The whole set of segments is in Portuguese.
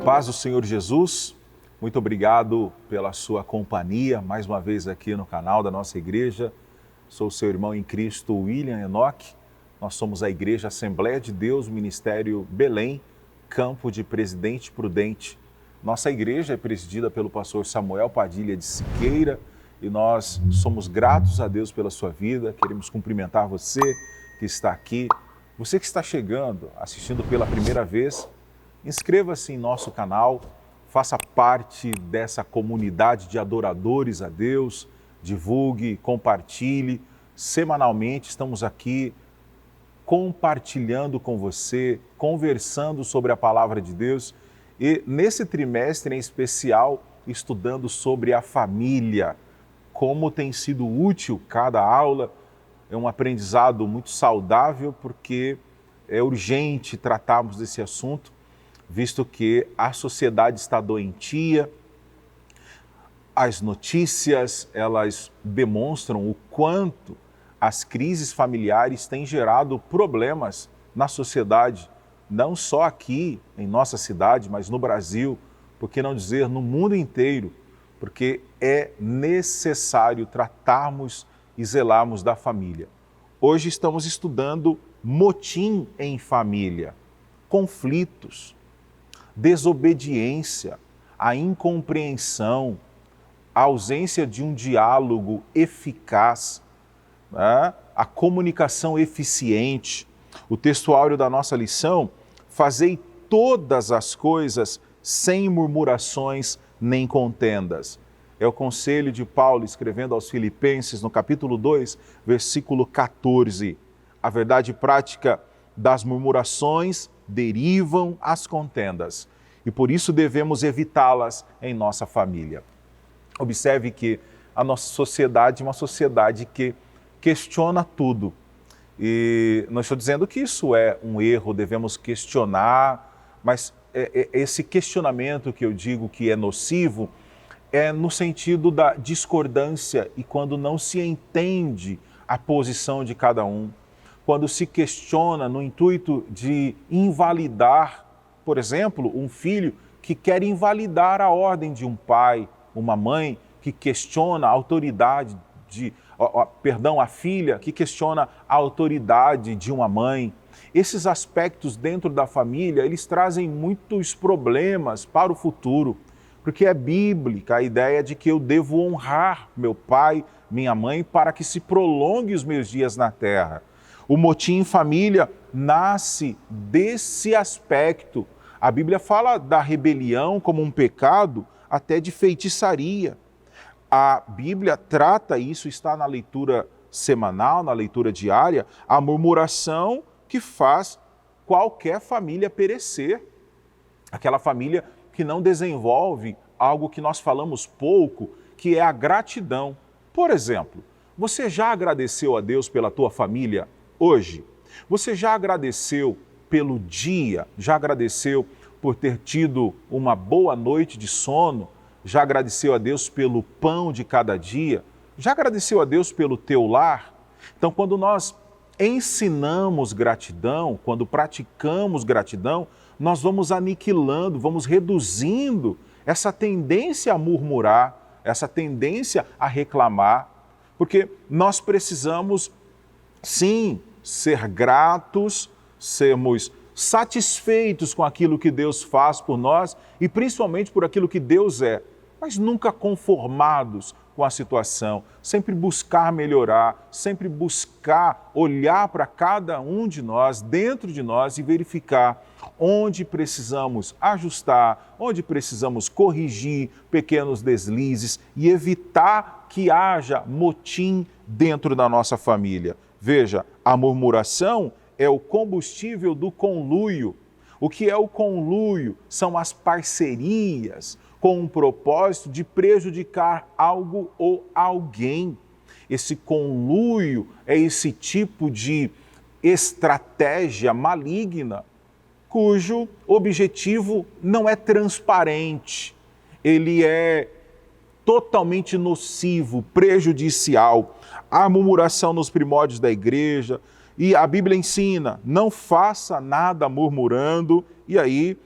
paz do Senhor Jesus, muito obrigado pela sua companhia, mais uma vez aqui no canal da nossa igreja. Sou seu irmão em Cristo, William Enoque. Nós somos a Igreja Assembleia de Deus, Ministério Belém, Campo de Presidente Prudente. Nossa igreja é presidida pelo pastor Samuel Padilha de Siqueira e nós somos gratos a Deus pela sua vida. Queremos cumprimentar você que está aqui, você que está chegando, assistindo pela primeira vez. Inscreva-se em nosso canal, faça parte dessa comunidade de adoradores a Deus, divulgue, compartilhe. Semanalmente estamos aqui compartilhando com você, conversando sobre a palavra de Deus e nesse trimestre em especial estudando sobre a família, como tem sido útil cada aula. É um aprendizado muito saudável porque é urgente tratarmos desse assunto, visto que a sociedade está doentia, as notícias, elas demonstram o quanto as crises familiares têm gerado problemas na sociedade, não só aqui em nossa cidade, mas no Brasil, por que não dizer no mundo inteiro, porque é necessário tratarmos e zelarmos da família. Hoje estamos estudando motim em família, conflitos, desobediência, a incompreensão, a ausência de um diálogo eficaz, né? A comunicação eficiente. O texto áureo da nossa lição: fazei todas as coisas sem murmurações nem contendas. É o conselho de Paulo escrevendo aos Filipenses no capítulo 2, versículo 14. A verdade prática das murmurações derivam as contendas e por isso devemos evitá-las em nossa família. Observe que a nossa sociedade é uma sociedade que questiona tudo. E não estou dizendo que isso é um erro, devemos questionar, mas esse questionamento que eu digo que é nocivo é no sentido da discordância e quando não se entende a posição de cada um. Quando se questiona no intuito de invalidar, por exemplo, um filho que quer invalidar a ordem de um pai, uma mãe que questiona a autoridade a filha que questiona a autoridade de uma mãe. Esses aspectos dentro da família, eles trazem muitos problemas para o futuro, porque é bíblica a ideia de que eu devo honrar meu pai, minha mãe, para que se prolongue os meus dias na terra. O motim em família nasce desse aspecto. A Bíblia fala da rebelião como um pecado, até de feitiçaria. A Bíblia trata isso, está na leitura semanal, na leitura diária, a murmuração que faz qualquer família perecer. Aquela família que não desenvolve algo que nós falamos pouco, que é a gratidão. Por exemplo, você já agradeceu a Deus pela tua família hoje? Você já agradeceu pelo dia? Já agradeceu por ter tido uma boa noite de sono? Já agradeceu a Deus pelo pão de cada dia? Já agradeceu a Deus pelo teu lar? Então, quando nós ensinamos gratidão, quando praticamos gratidão, nós vamos aniquilando, vamos reduzindo essa tendência a murmurar, essa tendência a reclamar, porque nós precisamos, sim, ser gratos, sermos satisfeitos com aquilo que Deus faz por nós e principalmente por aquilo que Deus é, mas nunca conformados com a situação, sempre buscar melhorar, sempre buscar olhar para cada um de nós, dentro de nós e verificar onde precisamos ajustar, onde precisamos corrigir pequenos deslizes e evitar que haja motim dentro da nossa família. Veja, a murmuração é o combustível do conluio. O que é o conluio? São as parcerias com o propósito de prejudicar algo ou alguém. Esse conluio é esse tipo de estratégia maligna, cujo objetivo não é transparente, ele é totalmente nocivo, prejudicial. Há murmuração nos primórdios da igreja, e a Bíblia ensina, não faça nada murmurando, e aí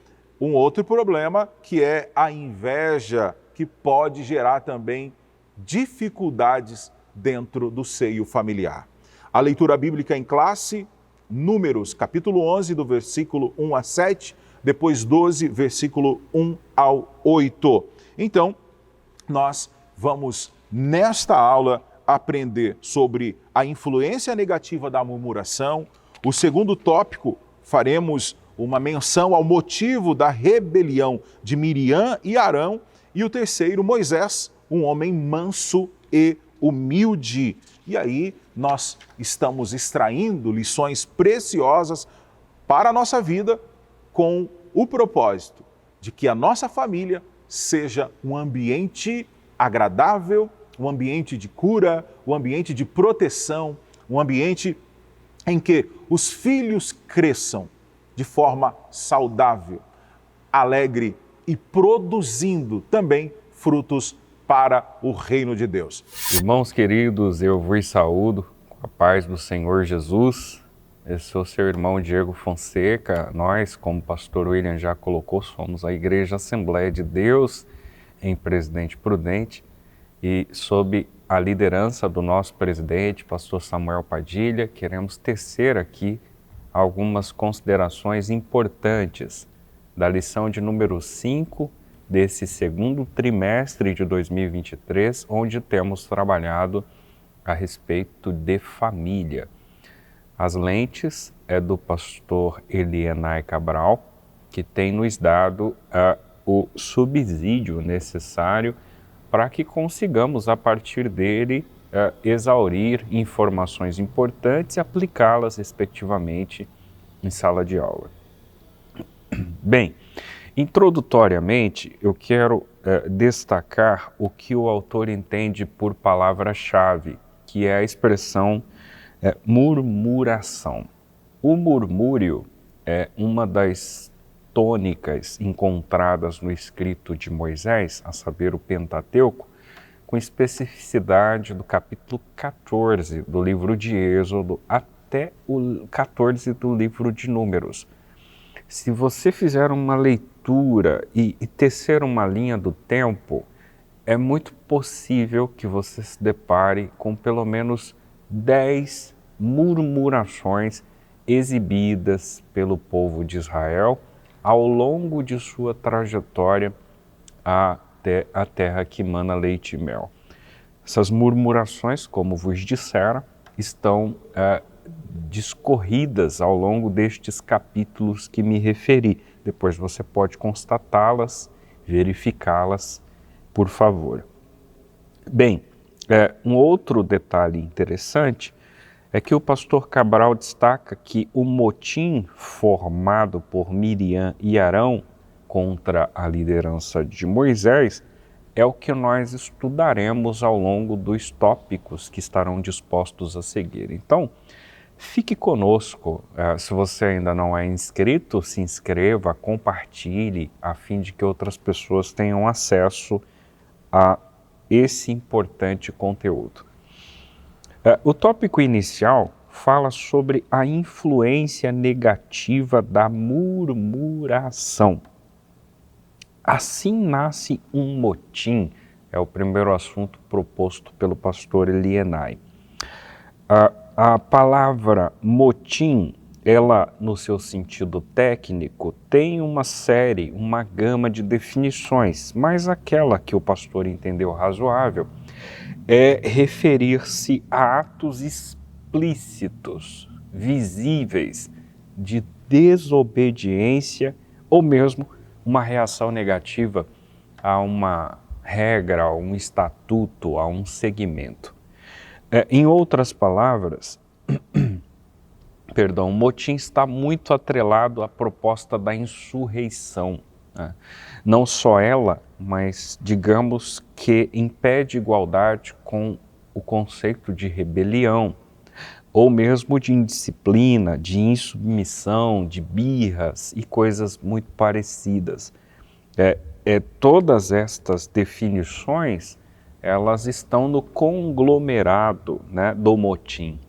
um outro problema que é a inveja, que pode gerar também dificuldades dentro do seio familiar. A leitura bíblica em classe, Números, capítulo 11, do versículo 1 a 7, depois 12, versículo 1 ao 8. Então, nós vamos, nesta aula, aprender sobre a influência negativa da murmuração. O segundo tópico, faremos uma menção ao motivo da rebelião de Miriam e Arão. E o terceiro, Moisés, um homem manso e humilde. E aí nós estamos extraindo lições preciosas para a nossa vida com o propósito de que a nossa família seja um ambiente agradável, um ambiente de cura, um ambiente de proteção, um ambiente em que os filhos cresçam de forma saudável, alegre e produzindo também frutos para o reino de Deus. Irmãos queridos, eu vos saúdo com a paz do Senhor Jesus. Eu sou seu irmão Diego Fonseca. Nós, como o pastor William já colocou, somos a Igreja Assembleia de Deus em Presidente Prudente e sob a liderança do nosso presidente, pastor Samuel Padilha, queremos tecer aqui algumas considerações importantes da lição de número 5 desse segundo trimestre de 2023, onde temos trabalhado a respeito de família. As lentes é do pastor Elienay Cabral, que tem nos dado o subsídio necessário para que consigamos, a partir dele, exaurir informações importantes e aplicá-las, respectivamente, em sala de aula. Bem, introdutoriamente, eu quero destacar o que o autor entende por palavra-chave, que é a expressão murmuração. O murmúrio é uma das tônicas encontradas no escrito de Moisés, a saber, o Pentateuco, com especificidade do capítulo 14 do livro de Êxodo até o 14 do livro de Números. Se você fizer uma leitura e tecer uma linha do tempo, é muito possível que você se depare com pelo menos 10 murmurações exibidas pelo povo de Israel ao longo de sua trajetória até a terra que mana leite e mel. Essas murmurações, como vos dissera, estão discorridas ao longo destes capítulos que me referi. Depois você pode constatá-las, verificá-las, por favor. Bem, um outro detalhe interessante é que o pastor Cabral destaca que o motim formado por Miriam e Arão contra a liderança de Moisés é o que nós estudaremos ao longo dos tópicos que estarão dispostos a seguir. Então, fique conosco. Se você ainda não é inscrito, se inscreva, compartilhe, a fim de que outras pessoas tenham acesso a esse importante conteúdo. O tópico inicial fala sobre a influência negativa da murmuração. Assim nasce um motim, é o primeiro assunto proposto pelo pastor Elienay. A palavra motim, ela, no seu sentido técnico, tem uma gama de definições, mas aquela que o pastor entendeu razoável é referir-se a atos explícitos, visíveis, de desobediência ou mesmo uma reação negativa a uma regra, a um estatuto, a um segmento. Em outras palavras, o motim está muito atrelado à proposta da insurreição. Não só ela, mas digamos que impede igualdade com o conceito de rebelião, ou mesmo de indisciplina, de insubmissão, de birras e coisas muito parecidas. Todas estas definições, elas estão no conglomerado, né, do motim.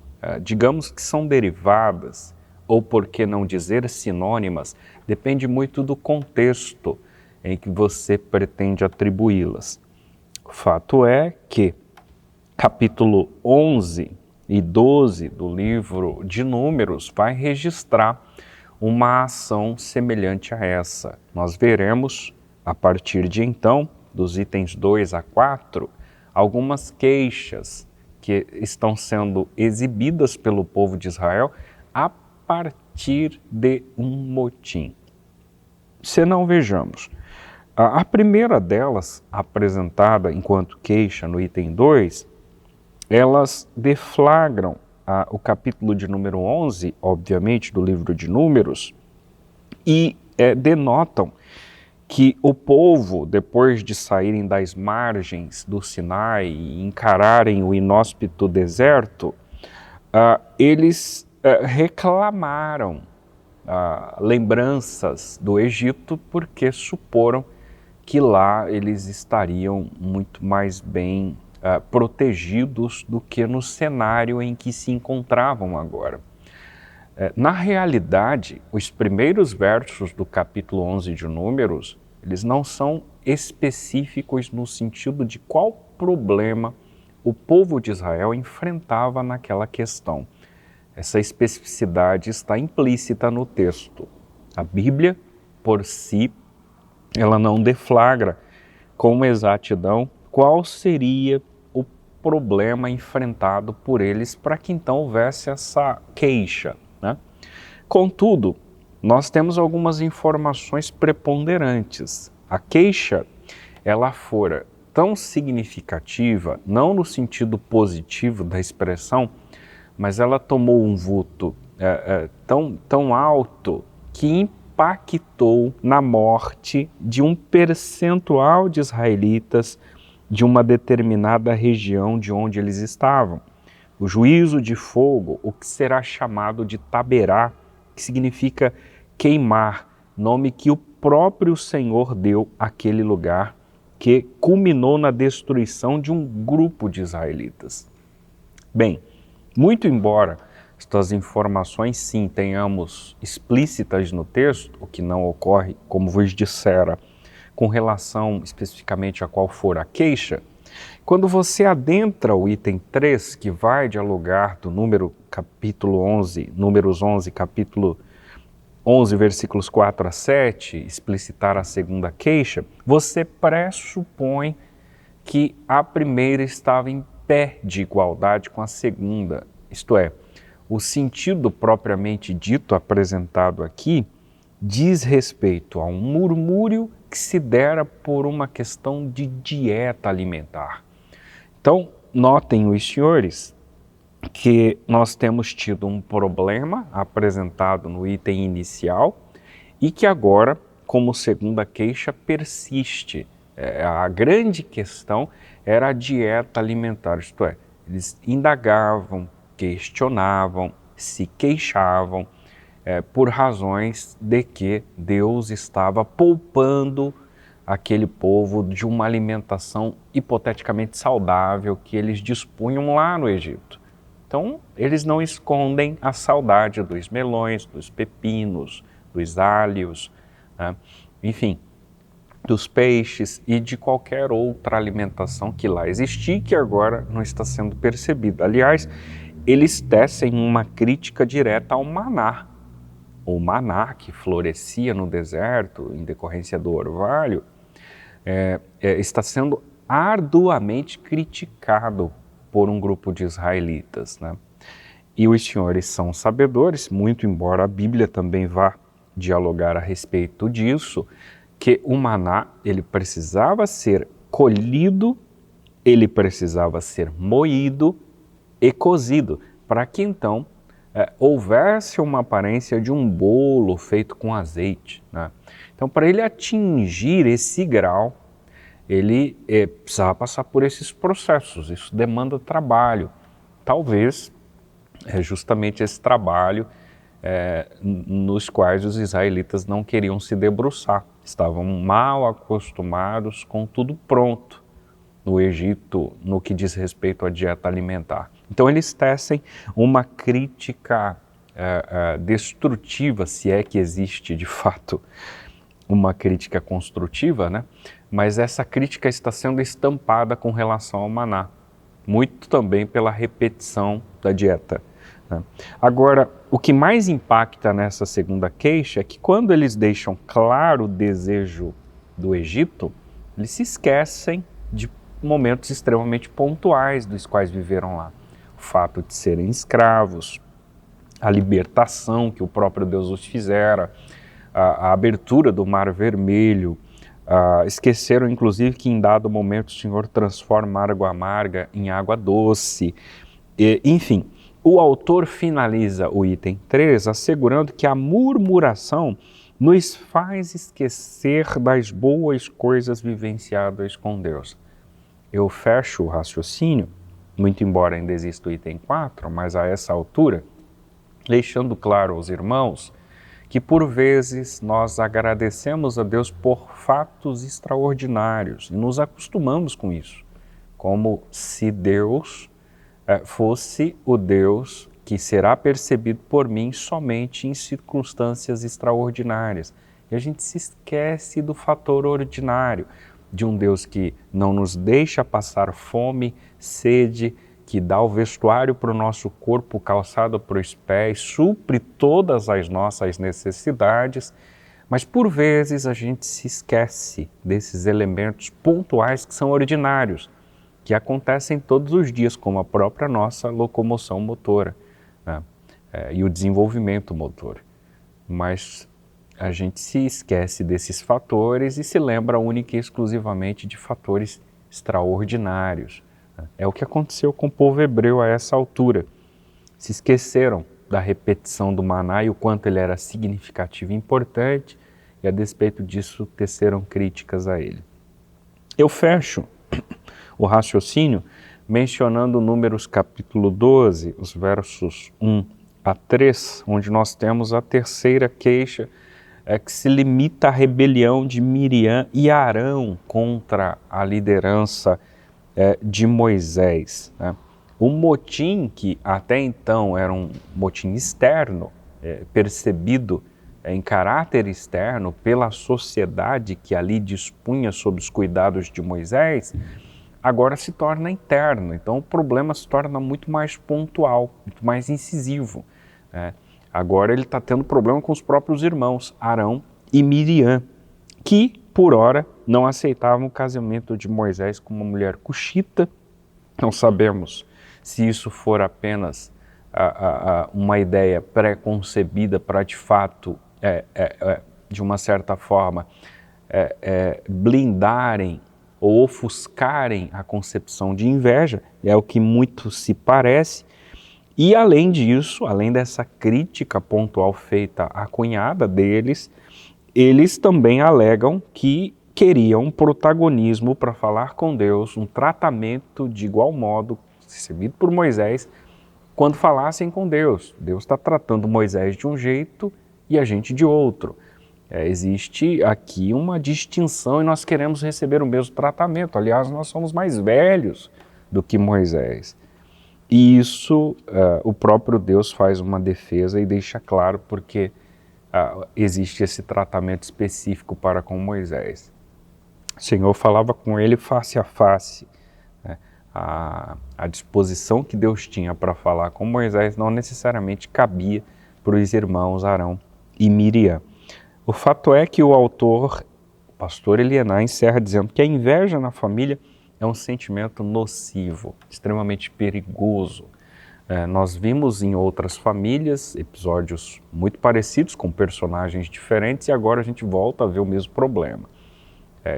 Digamos que são derivadas ou por que não dizer sinônimas, depende muito do contexto em que você pretende atribuí-las. O fato é que capítulo 11 e 12 do livro de Números vai registrar uma ação semelhante a essa. Nós veremos, a partir de então, dos itens 2 a 4, algumas queixas que estão sendo exibidas pelo povo de Israel a partir de um motim. Se não, vejamos. A primeira delas, apresentada enquanto queixa no item 2, elas deflagram o capítulo de número 11, obviamente, do livro de Números, e denotam que o povo, depois de saírem das margens do Sinai e encararem o inóspito deserto, eles reclamaram lembranças do Egito porque suporam que lá eles estariam muito mais bem protegidos do que no cenário em que se encontravam agora. Na realidade, os primeiros versos do capítulo 11 de Números, eles não são específicos no sentido de qual problema o povo de Israel enfrentava naquela questão. Essa especificidade está implícita no texto. A Bíblia, por si, ela não deflagra com exatidão qual seria o problema enfrentado por eles para que então houvesse essa queixa, né? Contudo, nós temos algumas informações preponderantes. A queixa, ela fora tão significativa, não no sentido positivo da expressão, mas ela tomou um vulto tão alto que impactou na morte de um percentual de israelitas de uma determinada região de onde eles estavam. O juízo de fogo, o que será chamado de Taberá, que significa queimar, nome que o próprio Senhor deu àquele lugar, que culminou na destruição de um grupo de israelitas. Bem, muito embora estas informações sim tenhamos explícitas no texto, o que não ocorre, como vos dissera, com relação especificamente a qual for a queixa, quando você adentra o item 3, que vai dialogar do capítulo 11, Números 11, capítulo 11, versículos 4 a 7, explicitar a segunda queixa, você pressupõe que a primeira estava em pé de igualdade com a segunda. Isto é, o sentido propriamente dito apresentado aqui diz respeito a um murmúrio que se dera por uma questão de dieta alimentar. Então, notem os senhores que nós temos tido um problema apresentado no item inicial e que agora, como segunda queixa, persiste. A grande questão era a dieta alimentar, isto é, eles indagavam, questionavam, se queixavam por razões de que Deus estava poupando aquele povo de uma alimentação hipoteticamente saudável que eles dispunham lá no Egito. Então, eles não escondem a saudade dos melões, dos pepinos, dos alhos, né? Enfim, dos peixes e de qualquer outra alimentação que lá existia e que agora não está sendo percebida. Aliás, eles tecem uma crítica direta ao maná. O maná que florescia no deserto em decorrência do orvalho está sendo arduamente criticado por um grupo de israelitas, né? E os senhores são sabedores, muito embora a Bíblia também vá dialogar a respeito disso, que o maná ele precisava ser colhido, ele precisava ser moído e cozido, para que então houvesse uma aparência de um bolo feito com azeite, né? Então, para ele atingir esse grau, ele precisava passar por esses processos, isso demanda trabalho. Talvez justamente esse trabalho nos quais os israelitas não queriam se debruçar, estavam mal acostumados com tudo pronto no Egito, no que diz respeito à dieta alimentar. Então eles tecem uma crítica destrutiva, se é que existe de fato uma crítica construtiva, né? Mas essa crítica está sendo estampada com relação ao maná, muito também pela repetição da dieta, né? Agora, o que mais impacta nessa segunda queixa é que quando eles deixam claro o desejo do Egito, eles se esquecem de momentos extremamente pontuais dos quais viveram lá. O fato de serem escravos, a libertação que o próprio Deus os fizera, a abertura do Mar Vermelho, esqueceram inclusive que em dado momento o Senhor transforma água amarga em água doce. Enfim, o autor finaliza o item 3 assegurando que a murmuração nos faz esquecer das boas coisas vivenciadas com Deus. Eu fecho o raciocínio, muito embora ainda exista o item 4, mas a essa altura, deixando claro aos irmãos que por vezes nós agradecemos a Deus por fatos extraordinários e nos acostumamos com isso, como se Deus fosse o Deus que será percebido por mim somente em circunstâncias extraordinárias. E a gente se esquece do fator ordinário, de um Deus que não nos deixa passar fome, sede, que dá o vestuário para o nosso corpo, calçado para os pés, supre todas as nossas necessidades, mas por vezes a gente se esquece desses elementos pontuais que são ordinários, que acontecem todos os dias, como a própria nossa locomoção motora, né? E o desenvolvimento motor. Mas a gente se esquece desses fatores e se lembra única e exclusivamente de fatores extraordinários. É o que aconteceu com o povo hebreu a essa altura. Se esqueceram da repetição do maná e o quanto ele era significativo e importante, e a despeito disso teceram críticas a ele. Eu fecho o raciocínio mencionando Números capítulo 12, os versos 1 a 3, onde nós temos a terceira queixa, que se limita à rebelião de Miriam e Arão contra a liderança de Moisés, né? O motim, que até então era um motim externo, percebido em caráter externo pela sociedade que ali dispunha sob os cuidados de Moisés, agora se torna interno. Então o problema se torna muito mais pontual, muito mais incisivo, né? Agora ele está tendo problema com os próprios irmãos, Arão e Miriam, que, por ora, não aceitavam o casamento de Moisés com uma mulher cuxita. Não sabemos se isso for apenas uma ideia pré-concebida para, de fato, de uma certa forma, blindarem ou ofuscarem a concepção de inveja, é o que muito se parece. E, além disso, além dessa crítica pontual feita à cunhada deles, eles também alegam que queriam protagonismo para falar com Deus, um tratamento de igual modo recebido por Moisés quando falassem com Deus. Deus está tratando Moisés de um jeito e a gente de outro. Existe aqui uma distinção e nós queremos receber o mesmo tratamento. Aliás, nós somos mais velhos do que Moisés. E isso, o próprio Deus faz uma defesa e deixa claro porque existe esse tratamento específico para com Moisés. O Senhor falava com ele face a face, né? A disposição que Deus tinha para falar com Moisés não necessariamente cabia para os irmãos Arão e Miriam. O fato é que o autor, o pastor Elianá, encerra dizendo que a inveja na família é um sentimento nocivo, extremamente perigoso. Nós vimos em outras famílias episódios muito parecidos com personagens diferentes e agora a gente volta a ver o mesmo problema.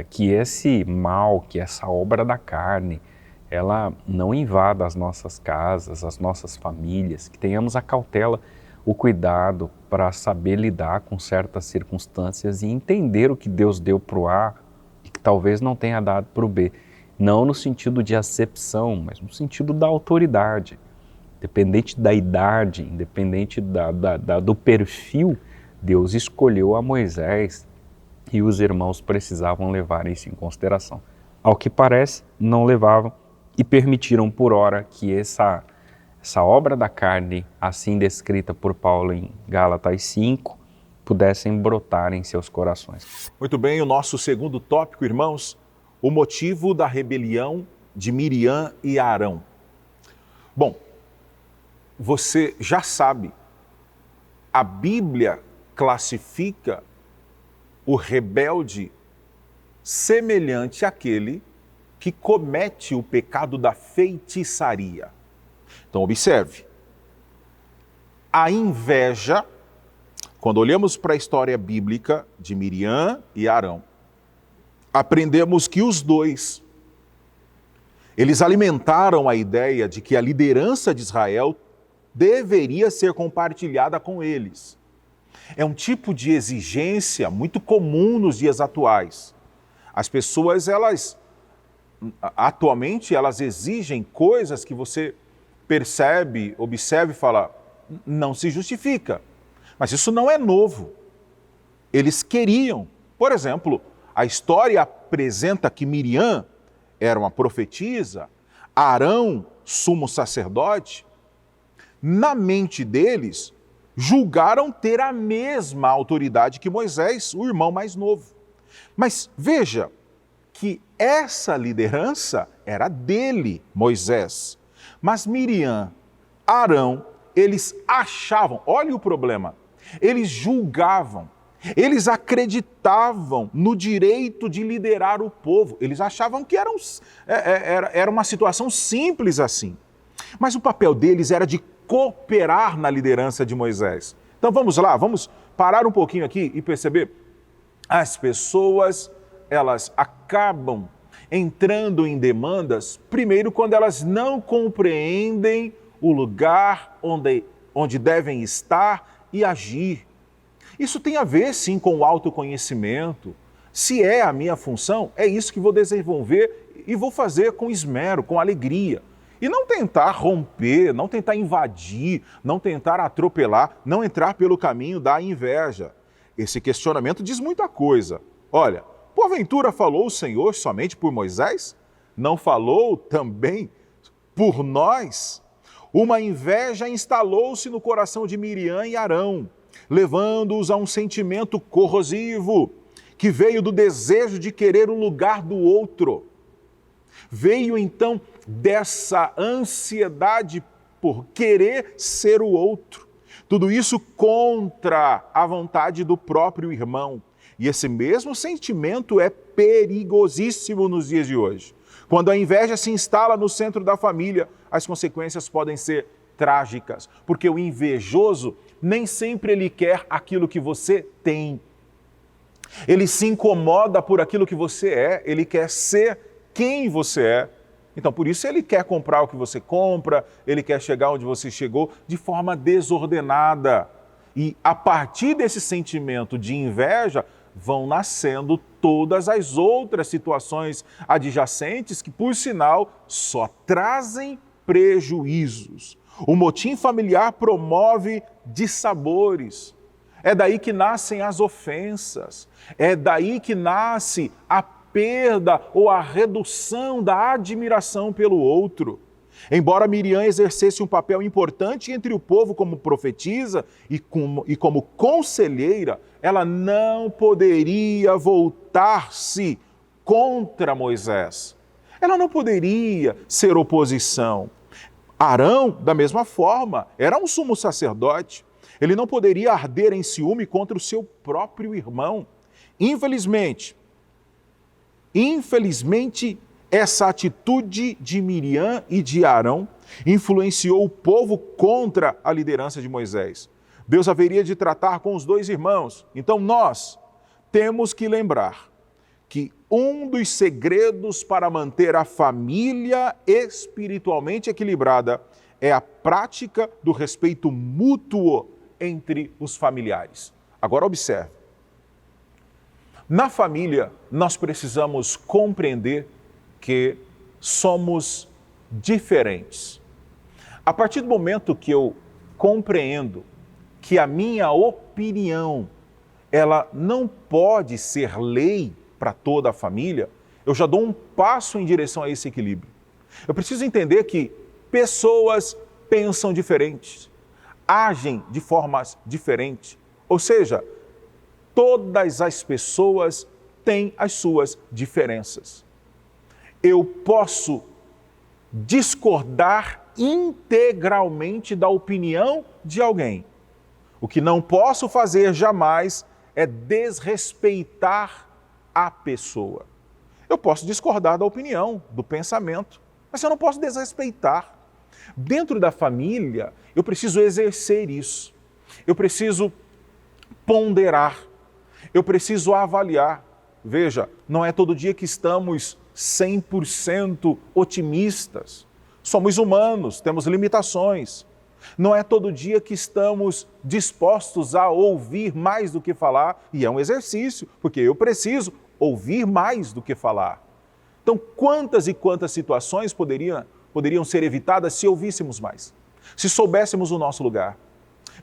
Que esse mal, que essa obra da carne, ela não invada as nossas casas, as nossas famílias, que tenhamos a cautela, o cuidado para saber lidar com certas circunstâncias e entender o que Deus deu para o A e que talvez não tenha dado para o B. Não no sentido de acepção, mas no sentido da autoridade. Independente da idade, independente do perfil, Deus escolheu a Moisés e os irmãos precisavam levar isso em consideração. Ao que parece, não levavam e permitiram por hora que essa essa obra da carne, assim descrita por Paulo em Gálatas 5, pudessem brotar em seus corações. Muito bem, o nosso segundo tópico, irmãos, o motivo da rebelião de Miriam e Arão. Bom, você já sabe, a Bíblia classifica o rebelde semelhante àquele que comete o pecado da feitiçaria. Então, observe, a inveja, quando olhamos para a história bíblica de Miriam e Arão, aprendemos que os dois, eles alimentaram a ideia de que a liderança de Israel deveria ser compartilhada com eles. É um tipo de exigência muito comum nos dias atuais. As pessoas, atualmente, elas exigem coisas que você percebe, observa e fala, não se justifica. Mas isso não é novo. Eles queriam. Por exemplo, a história apresenta que Miriam era uma profetisa, Arão, sumo sacerdote. Na mente deles, julgaram ter a mesma autoridade que Moisés, o irmão mais novo. Mas veja que essa liderança era dele, Moisés. Mas Miriam, Arão, eles achavam, olha o problema, eles julgavam, eles acreditavam no direito de liderar o povo. Eles achavam que era uma situação simples assim. Mas o papel deles era de cooperar na liderança de Moisés. Então vamos lá, vamos parar um pouquinho aqui e perceber. As pessoas, elas acabam entrando em demandas, primeiro quando elas não compreendem o lugar onde devem estar e agir. Isso tem a ver, sim, com o autoconhecimento. Se é a minha função, é isso que vou desenvolver e vou fazer com esmero, com alegria. E não tentar romper, não tentar invadir, não tentar atropelar, não entrar pelo caminho da inveja. Esse questionamento diz muita coisa. Olha, porventura falou o Senhor somente por Moisés? Não falou também por nós? Uma inveja instalou-se no coração de Miriam e Arão, levando-os a um sentimento corrosivo, que veio do desejo de querer o lugar do outro. Veio então dessa ansiedade por querer ser o outro. Tudo isso contra a vontade do próprio irmão. E esse mesmo sentimento é perigosíssimo nos dias de hoje. Quando a inveja se instala no centro da família, as consequências podem ser trágicas, porque o invejoso nem sempre ele quer aquilo que você tem. Ele se incomoda por aquilo que você é, ele quer ser quem você é. Então, por isso ele quer comprar o que você compra, ele quer chegar onde você chegou de forma desordenada. E a partir desse sentimento de inveja, vão nascendo todas as outras situações adjacentes que, por sinal, só trazem prejuízos. O motim familiar promove dissabores. É daí que nascem as ofensas. É daí que nasce a perda ou a redução da admiração pelo outro. Embora Miriam exercesse um papel importante entre o povo como profetisa e como conselheira, ela não poderia voltar-se contra Moisés. Ela não poderia ser oposição. Arão, da mesma forma, era um sumo sacerdote. Ele não poderia arder em ciúme contra o seu próprio irmão. Infelizmente, essa atitude de Miriam e de Arão influenciou o povo contra a liderança de Moisés. Deus haveria de tratar com os dois irmãos. Então nós temos que lembrar que um dos segredos para manter a família espiritualmente equilibrada é a prática do respeito mútuo entre os familiares. Agora observe. Na família, nós precisamos compreender que somos diferentes. A partir do momento que eu compreendo que a minha opinião, ela não pode ser lei para toda a família, eu já dou um passo em direção a esse equilíbrio. Eu preciso entender que pessoas pensam diferentes, agem de formas diferentes. Ou seja, todas as pessoas têm as suas diferenças. Eu posso discordar integralmente da opinião de alguém. O que não posso fazer jamais é desrespeitar a pessoa. Eu posso discordar da opinião, do pensamento, mas eu não posso desrespeitar. Dentro da família, eu preciso exercer isso. Eu preciso ponderar. Eu preciso avaliar. Veja, não é todo dia que estamos 100% otimistas. Somos humanos, temos limitações. Não é todo dia que estamos dispostos a ouvir mais do que falar, e é um exercício, porque eu preciso ouvir mais do que falar. Então, quantas e quantas situações poderiam ser evitadas se ouvíssemos mais, se soubéssemos o nosso lugar.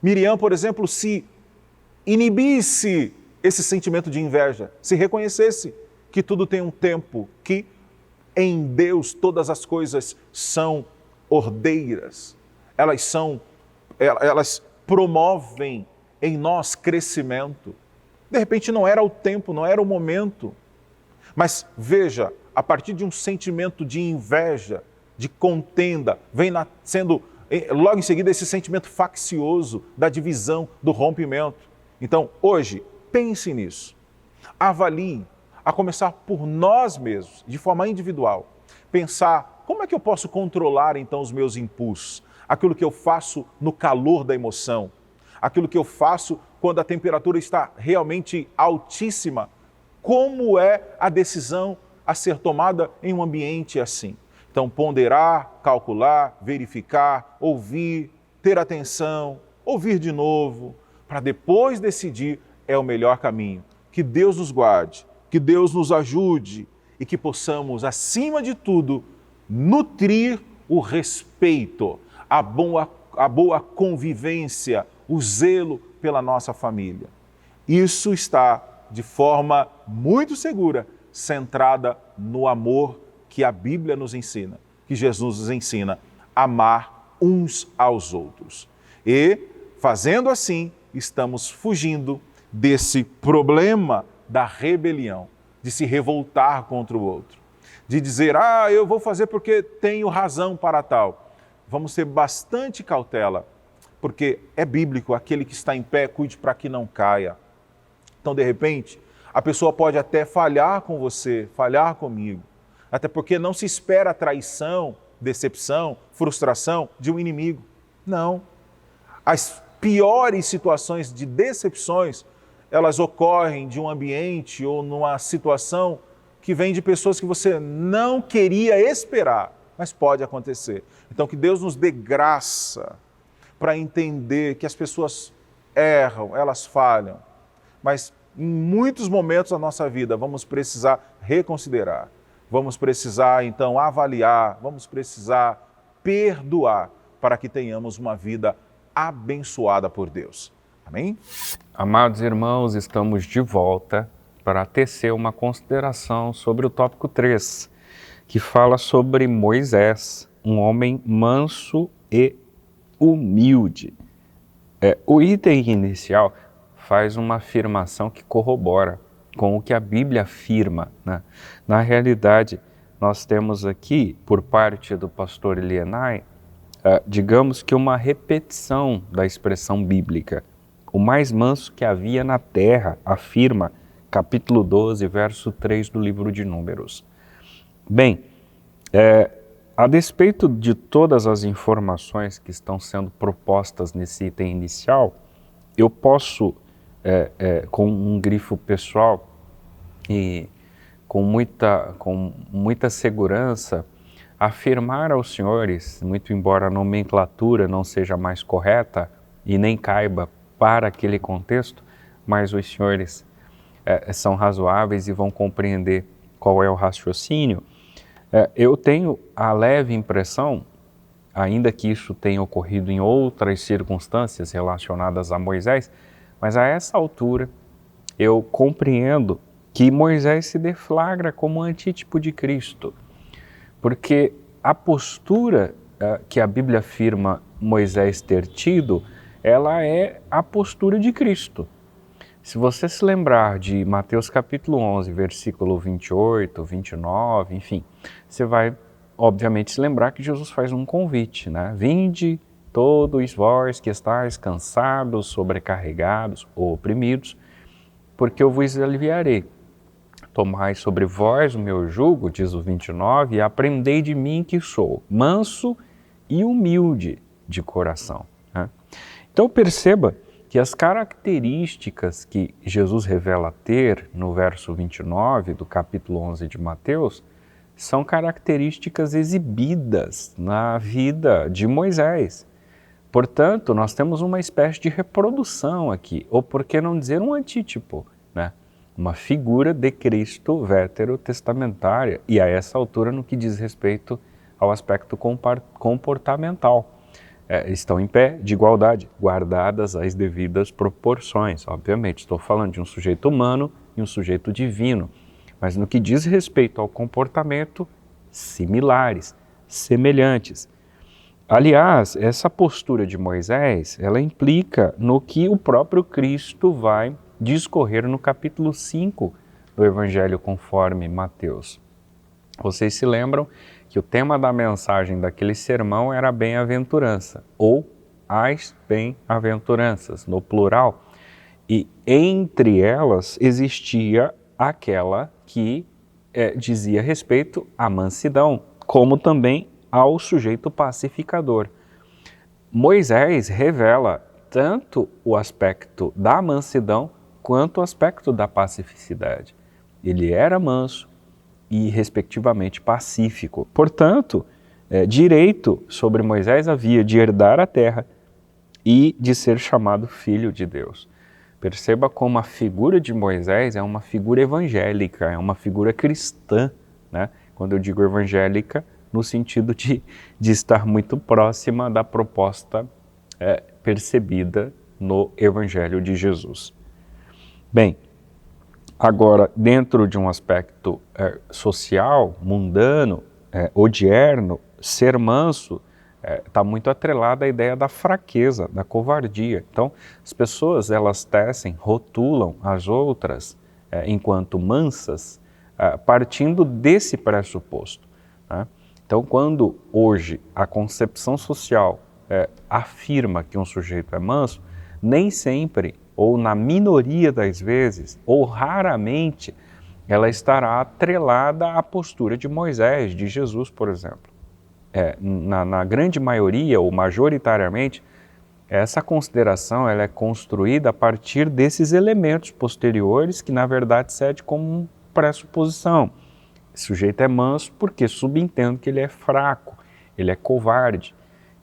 Miriam, por exemplo, se inibisse esse sentimento de inveja, se reconhecesse que tudo tem um tempo, que em Deus todas as coisas são ordeiras, elas promovem em nós crescimento. De repente não era o tempo, não era o momento. Mas veja, a partir de um sentimento de inveja, de contenda, vem sendo logo em seguida esse sentimento faccioso da divisão, do rompimento. Então, hoje, pense nisso. Avalie, a começar por nós mesmos, de forma individual. Pensar, como é que eu posso controlar então os meus impulsos? Aquilo que eu faço no calor da emoção, aquilo que eu faço quando a temperatura está realmente altíssima. Como é a decisão a ser tomada em um ambiente assim? Então, ponderar, calcular, verificar, ouvir, ter atenção, ouvir de novo, para depois decidir é o melhor caminho. Que Deus nos guarde, que Deus nos ajude e que possamos, acima de tudo, nutrir o respeito, a boa convivência, o zelo pela nossa família. Isso está de forma muito segura, centrada no amor que a Bíblia nos ensina, que Jesus nos ensina, amar uns aos outros. E, fazendo assim, estamos fugindo desse problema da rebelião, de se revoltar contra o outro, de dizer, eu vou fazer porque tenho razão para tal. Vamos ter bastante cautela, porque é bíblico, aquele que está em pé, cuide para que não caia. Então, de repente, a pessoa pode até falhar com você, falhar comigo, até porque não se espera traição, decepção, frustração de um inimigo. Não. As piores situações de decepções, elas ocorrem de um ambiente ou numa situação que vem de pessoas que você não queria esperar, mas pode acontecer. Então, que Deus nos dê graça para entender que as pessoas erram, elas falham, mas em muitos momentos da nossa vida vamos precisar reconsiderar, vamos precisar então avaliar, vamos precisar perdoar para que tenhamos uma vida abençoada por Deus. Amém? Amados irmãos, estamos de volta para tecer uma consideração sobre o tópico 3, que fala sobre Moisés, um homem manso e humilde. O item inicial faz uma afirmação que corrobora com o que a Bíblia afirma, né? Na realidade, nós temos aqui, por parte do pastor Elienay, digamos que uma repetição da expressão bíblica. O mais manso que havia na terra, afirma capítulo 12, verso 3 do livro de Números. Bem, a despeito de todas as informações que estão sendo propostas nesse item inicial, eu posso, com um grifo pessoal e com muita segurança, afirmar aos senhores, muito embora a nomenclatura não seja mais correta e nem caiba para aquele contexto, mas os senhores são razoáveis e vão compreender qual é o raciocínio. Eu tenho a leve impressão, ainda que isso tenha ocorrido em outras circunstâncias relacionadas a Moisés, mas a essa altura eu compreendo que Moisés se deflagra como antítipo de Cristo, porque a postura que a Bíblia afirma Moisés ter tido, ela é a postura de Cristo. Se você se lembrar de Mateus capítulo 11, versículo 28, 29, enfim, você vai, obviamente, se lembrar que Jesus faz um convite, né? Vinde todos vós que estáis cansados, sobrecarregados ou oprimidos, porque eu vos aliviarei. Tomai sobre vós o meu jugo, diz o 29, e aprendei de mim que sou manso e humilde de coração. Né? Então perceba que as características que Jesus revela ter no verso 29 do capítulo 11 de Mateus são características exibidas na vida de Moisés. Portanto, nós temos uma espécie de reprodução aqui, ou por que não dizer um antítipo, né? Uma figura de Cristo veterotestamentária, e a essa altura no que diz respeito ao aspecto comportamental. Estão em pé de igualdade, guardadas as devidas proporções. Obviamente, estou falando de um sujeito humano e um sujeito divino, mas no que diz respeito ao comportamento, similares, semelhantes. Aliás, essa postura de Moisés, ela implica no que o próprio Cristo vai discorrer no capítulo 5 do Evangelho conforme Mateus. Vocês se lembram que o tema da mensagem daquele sermão era a bem-aventurança, ou as bem-aventuranças, no plural. E entre elas existia aquela que dizia respeito à mansidão, como também ao sujeito pacificador. Moisés revela tanto o aspecto da mansidão quanto o aspecto da pacificidade. Ele era manso e, respectivamente, pacífico. Portanto, direito sobre Moisés havia de herdar a terra e de ser chamado filho de Deus. Perceba como a figura de Moisés é uma figura evangélica, é uma figura cristã, né? Quando eu digo evangélica, no sentido de estar muito próxima da proposta percebida no Evangelho de Jesus. Bem, agora, dentro de um aspecto social, mundano, odierno, ser manso está muito atrelada à ideia da fraqueza, da covardia. Então, as pessoas, elas tecem, rotulam as outras enquanto mansas, partindo desse pressuposto, né? Então, quando hoje a concepção social afirma que um sujeito é manso, nem sempre, ou na minoria das vezes, ou raramente, ela estará atrelada à postura de Moisés, de Jesus, por exemplo. Na grande maioria, ou majoritariamente, essa consideração ela é construída a partir desses elementos posteriores que, na verdade, servem como pressuposição. Esse sujeito é manso porque subentendo que ele é fraco, ele é covarde.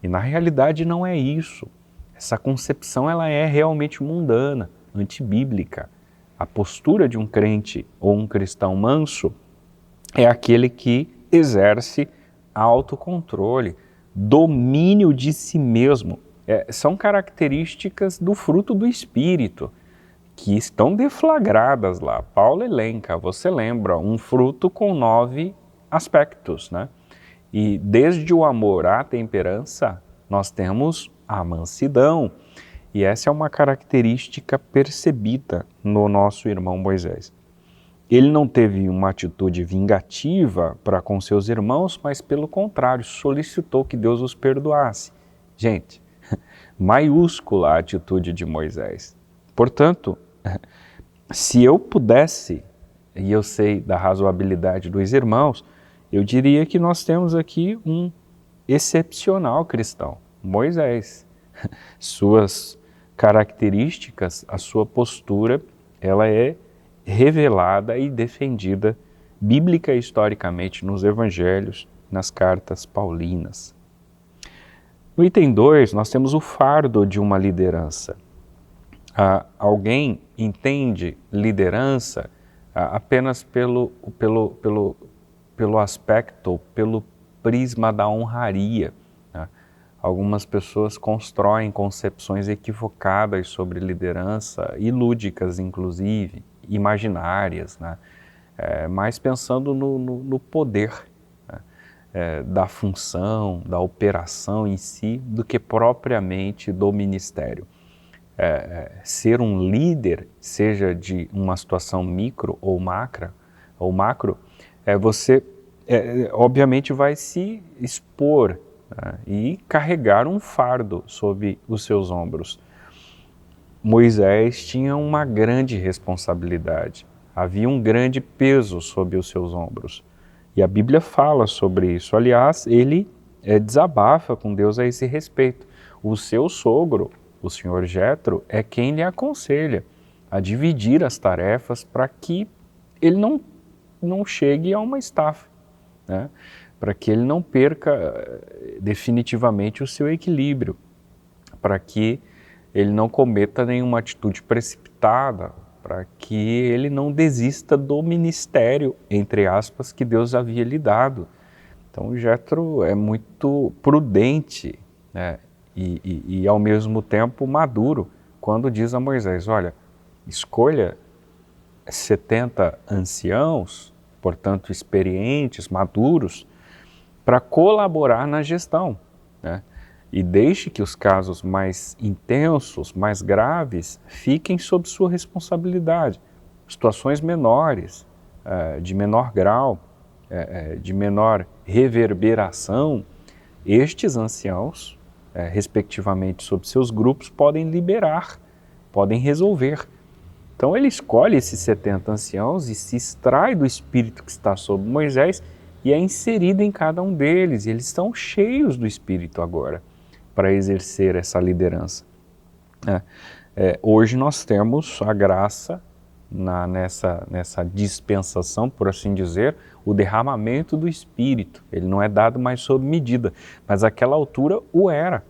E na realidade não é isso. Essa concepção ela é realmente mundana, antibíblica. A postura de um crente ou um cristão manso é aquele que exerce autocontrole, domínio de si mesmo. São características do fruto do Espírito, que estão deflagradas lá. Paulo elenca, você lembra, um fruto com 9 aspectos, né? E desde o amor à temperança, nós temos a mansidão. E essa é uma característica percebida no nosso irmão Moisés. Ele não teve uma atitude vingativa para com seus irmãos, mas pelo contrário, solicitou que Deus os perdoasse. Gente, maiúscula a atitude de Moisés. Portanto, se eu pudesse, e eu sei da razoabilidade dos irmãos, eu diria que nós temos aqui um excepcional cristão, Moisés. Suas características, a sua postura, ela é revelada e defendida bíblica e historicamente nos evangelhos, nas cartas paulinas. No item 2, nós temos o fardo de uma liderança. Alguém entende liderança apenas pelo aspecto, pelo prisma da honraria, né? Algumas pessoas constroem concepções equivocadas sobre liderança, ilúdicas inclusive, imaginárias, né? Mas pensando no poder, né? da função, da operação em si, do que propriamente do ministério. Ser um líder, seja de uma situação micro ou macro, você obviamente vai se expor, né, e carregar um fardo sobre os seus ombros. Moisés tinha uma grande responsabilidade, havia um grande peso sobre os seus ombros. E a Bíblia fala sobre isso. Aliás, ele desabafa com Deus a esse respeito. O seu sogro, o senhor Jetro, é quem lhe aconselha a dividir as tarefas para que ele não chegue a uma estafa, né? Para que ele não perca definitivamente o seu equilíbrio, para que ele não cometa nenhuma atitude precipitada, para que ele não desista do ministério, entre aspas, que Deus havia lhe dado. Então, o Jetro é muito prudente, né, e ao mesmo tempo maduro, quando diz a Moisés, olha, escolha 70 anciãos, portanto experientes, maduros, para colaborar na gestão, né? E deixe que os casos mais intensos, mais graves, fiquem sob sua responsabilidade. Situações menores, de menor grau, de menor reverberação, estes anciãos, respectivamente sob seus grupos, podem liberar, podem resolver. Então ele escolhe esses 70 anciãos e se extrai do espírito que está sobre Moisés e é inserido em cada um deles. E eles estão cheios do espírito agora para exercer essa liderança. Hoje nós temos a graça, nessa dispensação, por assim dizer, o derramamento do Espírito. Ele não é dado mais sob medida, mas àquela altura o era.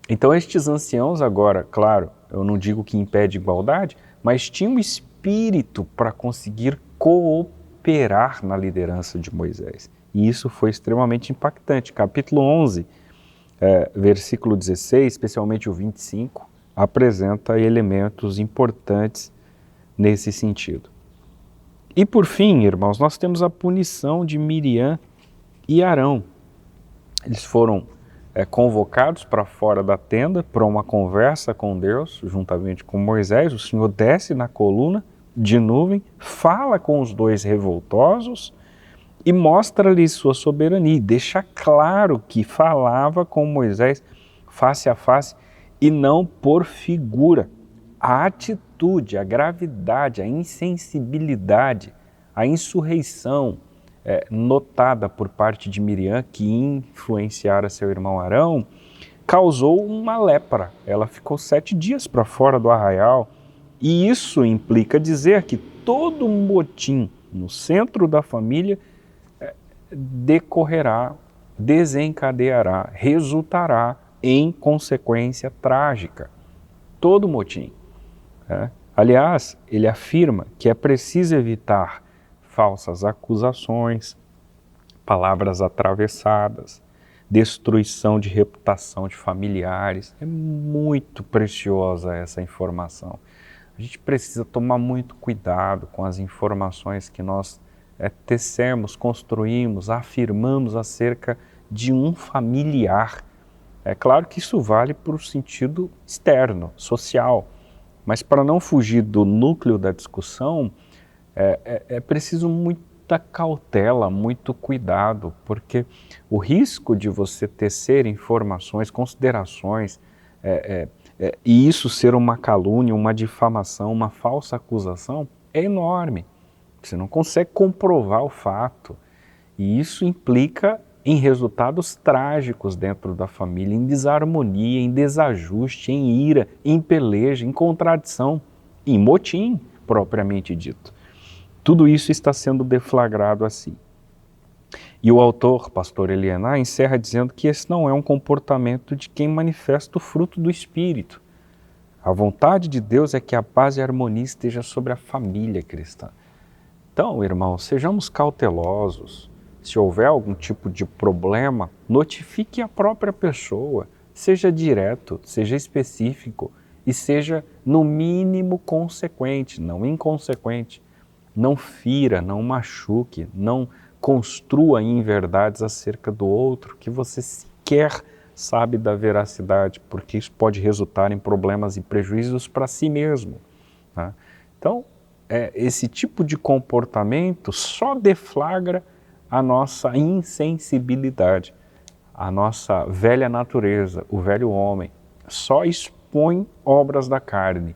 Então estes anciãos agora, claro, eu não digo que impede igualdade, mas tinham espírito para conseguir cooperar na liderança de Moisés. E isso foi extremamente impactante. Capítulo 11, versículo 16, especialmente o 25, apresenta elementos importantes nesse sentido. E por fim, irmãos, nós temos a punição de Miriam e Arão. Eles foram convocados para fora da tenda para uma conversa com Deus, juntamente com Moisés. O Senhor desce na coluna de nuvem, fala com os dois revoltosos e mostra-lhes sua soberania, e deixa claro que falava com Moisés face a face e não por figura. A atitude, a gravidade, a insensibilidade, a insurreição notada por parte de Miriam, que influenciara seu irmão Arão, causou uma lepra. Ela ficou 7 dias para fora do arraial, e isso implica dizer que todo motim no centro da família decorrerá, desencadeará, resultará em consequência trágica. Todo motim. Aliás, ele afirma que é preciso evitar falsas acusações, palavras atravessadas, destruição de reputação de familiares. É muito preciosa essa informação. A gente precisa tomar muito cuidado com as informações que nós tecemos, construímos, afirmamos acerca de um familiar. É claro que isso vale para o sentido externo, social, mas para não fugir do núcleo da discussão, é preciso muita cautela, muito cuidado, porque o risco de você tecer informações, considerações, e isso ser uma calúnia, uma difamação, uma falsa acusação, é enorme. Você não consegue comprovar o fato, e isso implica em resultados trágicos dentro da família, em desarmonia, em desajuste, em ira, em peleja, em contradição, em motim, propriamente dito. Tudo isso está sendo deflagrado assim. E o autor, pastor Elianá, encerra dizendo que esse não é um comportamento de quem manifesta o fruto do Espírito. A vontade de Deus é que a paz e a harmonia esteja sobre a família cristã. Então, irmãos, sejamos cautelosos. Se houver algum tipo de problema, notifique a própria pessoa. Seja direto, seja específico e seja, no mínimo, consequente, não inconsequente. Não fira, não machuque, não construa inverdades acerca do outro que você sequer sabe da veracidade, porque isso pode resultar em problemas e prejuízos para si mesmo. Tá? Então, esse tipo de comportamento só deflagra a nossa insensibilidade, a nossa velha natureza, o velho homem, só expõe obras da carne,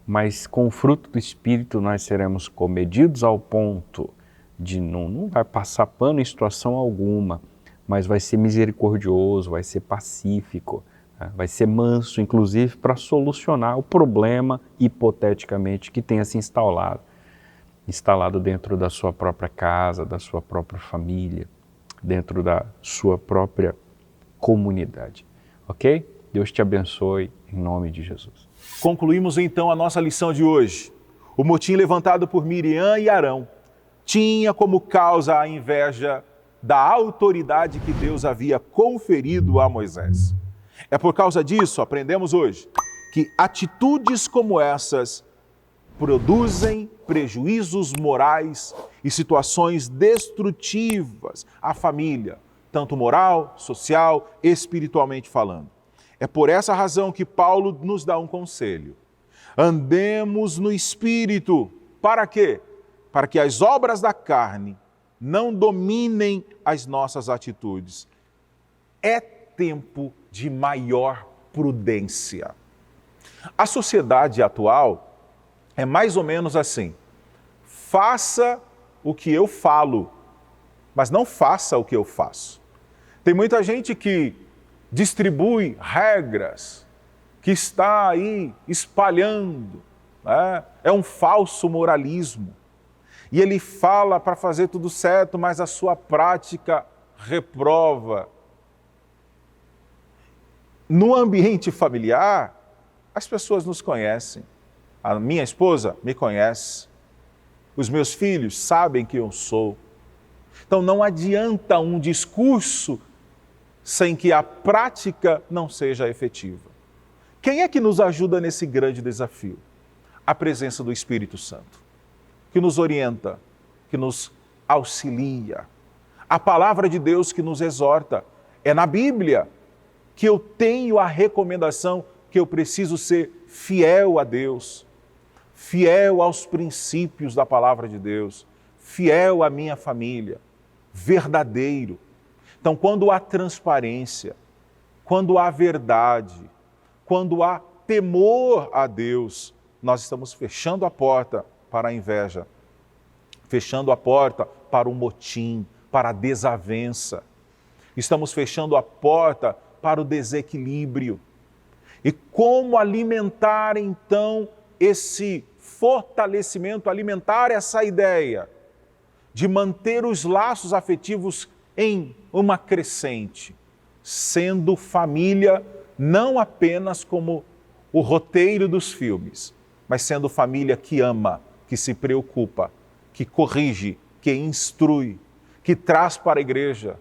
mas com o fruto do Espírito nós seremos comedidos ao ponto de não vai passar pano em situação alguma, mas vai ser misericordioso, vai ser pacífico, vai ser manso, inclusive para solucionar o problema, hipoteticamente, que tenha se instalado dentro da sua própria casa, da sua própria família, dentro da sua própria comunidade. Ok? Deus te abençoe, em nome de Jesus. Concluímos então a nossa lição de hoje. O motim levantado por Miriam e Arão tinha como causa a inveja da autoridade que Deus havia conferido a Moisés. É por causa disso, aprendemos hoje, que atitudes como essas produzem prejuízos morais e situações destrutivas à família, tanto moral, social, espiritualmente falando. É por essa razão que Paulo nos dá um conselho. Andemos no Espírito. Para quê? Para que as obras da carne não dominem as nossas atitudes. É tempo de maior prudência. A sociedade atual é mais ou menos assim. Faça o que eu falo, mas não faça o que eu faço. Tem muita gente que distribui regras, que está aí espalhando, né? É um falso moralismo. E ele fala para fazer tudo certo, mas a sua prática reprova. No ambiente familiar, as pessoas nos conhecem. A minha esposa me conhece. Os meus filhos sabem quem eu sou. Então não adianta um discurso sem que a prática não seja efetiva. Quem é que nos ajuda nesse grande desafio? A presença do Espírito Santo, que nos orienta, que nos auxilia. A palavra de Deus que nos exorta. É na Bíblia que eu tenho a recomendação que eu preciso ser fiel a Deus, fiel aos princípios da palavra de Deus, fiel à minha família, verdadeiro. Então, quando há transparência, quando há verdade, quando há temor a Deus, nós estamos fechando a porta para a inveja, fechando a porta para o motim, para a desavença. Estamos fechando a porta para o desequilíbrio. E como alimentar, então, esse fortalecimento, alimentar essa ideia de manter os laços afetivos em uma crescente, sendo família não apenas como o roteiro dos filmes, mas sendo família que ama, que se preocupa, que corrige, que instrui, que traz para a igreja,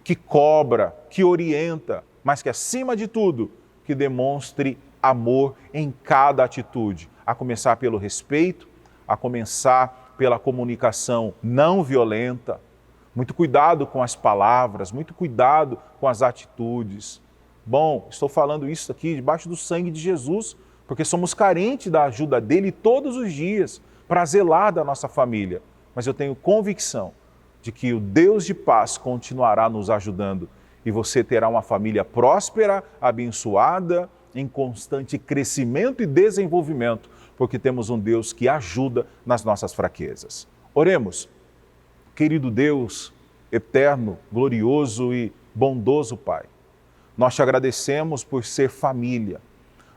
que cobra, que orienta, mas que, acima de tudo, que demonstre amor em cada atitude, a começar pelo respeito, a começar pela comunicação não violenta. Muito cuidado com as palavras, muito cuidado com as atitudes. Bom, estou falando isso aqui debaixo do sangue de Jesus, porque somos carentes da ajuda dele todos os dias para zelar da nossa família. Mas eu tenho convicção de que o Deus de paz continuará nos ajudando e você terá uma família próspera, abençoada, em constante crescimento e desenvolvimento, porque temos um Deus que ajuda nas nossas fraquezas. Oremos. Querido Deus, eterno, glorioso e bondoso Pai, nós te agradecemos por ser família.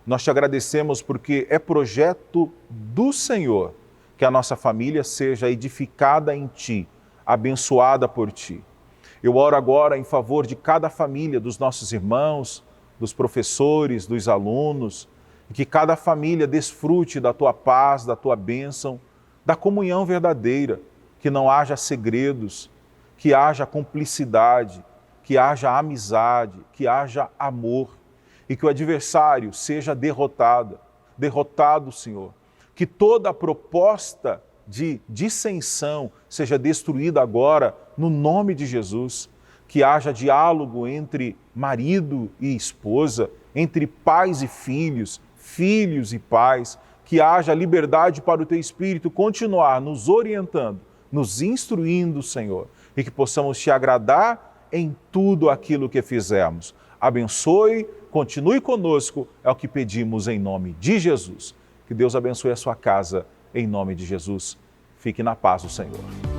Nós te agradecemos porque é projeto do Senhor que a nossa família seja edificada em Ti, abençoada por Ti. Eu oro agora em favor de cada família, dos nossos irmãos, dos professores, dos alunos, e que cada família desfrute da Tua paz, da Tua bênção, da comunhão verdadeira, que não haja segredos, que haja cumplicidade, que haja amizade, que haja amor, e que o adversário seja derrotado, Senhor. Que toda proposta de dissensão seja destruída agora, no nome de Jesus. Que haja diálogo entre marido e esposa, entre pais e filhos, filhos e pais, que haja liberdade para o Teu Espírito continuar nos orientando, nos instruindo, Senhor, e que possamos Te agradar em tudo aquilo que fizermos. Abençoe, continue conosco, é o que pedimos em nome de Jesus. Que Deus abençoe a sua casa, em nome de Jesus. Fique na paz do Senhor.